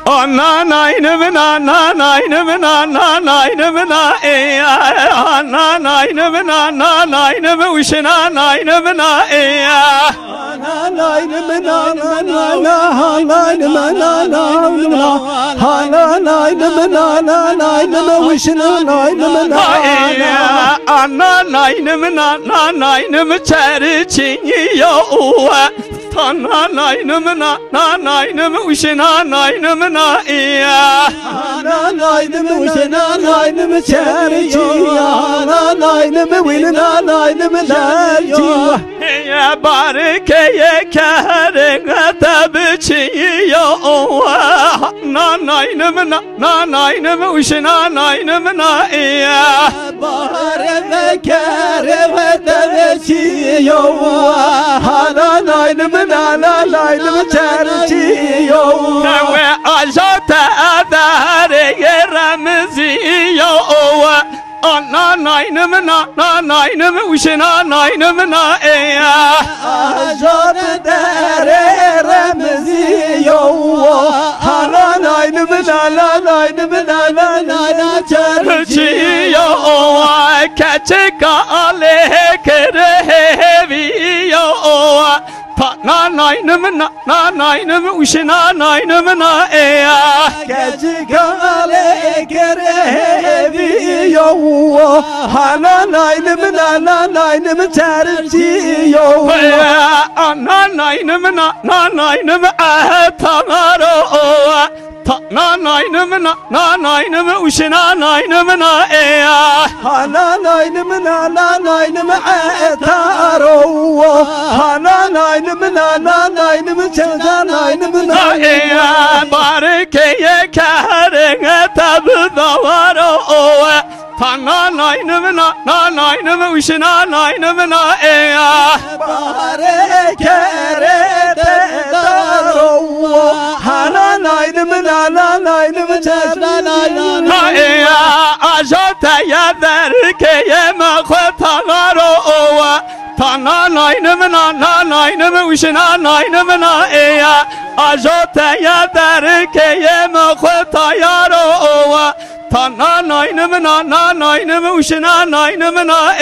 Ana naynım na na naynım na na naynım na ana naynım na na naynım uşuna naynım na ana naynım na na na na naynım na na ana naynım na na naynım uşuna naynım na ana naynım na na naynım çerçin yo ana naynım na na naynım uşuna naynım na ana naynım uşuna naynım çerçin ana naynım wilna naynım lerçin ya barkeye kârına tabiçi yo na naynım na naynım uşuna naynım na barkeye kârına tabiçi yo ana naynım na na naynım çerçin yo ve ajata adare ramzi yo ana naynım na na naynım uşuna naynım na ajata dere ramzi yo ana naynım na na naynım na na na çerçin yo keçeka ale kerevi yo na naynım na naynım uşuna naynım na keçikale kerevi yo ana naynım na na naynım çerçi yo ana naynım na naynım tanaro na naynım na naynım uşuna naynım na ana naynım na na naynım etaro ana naynım na na naynım çerçi naynım na barkeye kârına tabi davaro na naynım na naynım uşuna naynım na bare kere te daro ana naynım na na naynım çerçi naynım na ajata ya derkeye makhatagaro na naynım na naynım uşuna naynım na ajata ya derkeye makhatayaro na naynım na naynım uşuna naynım na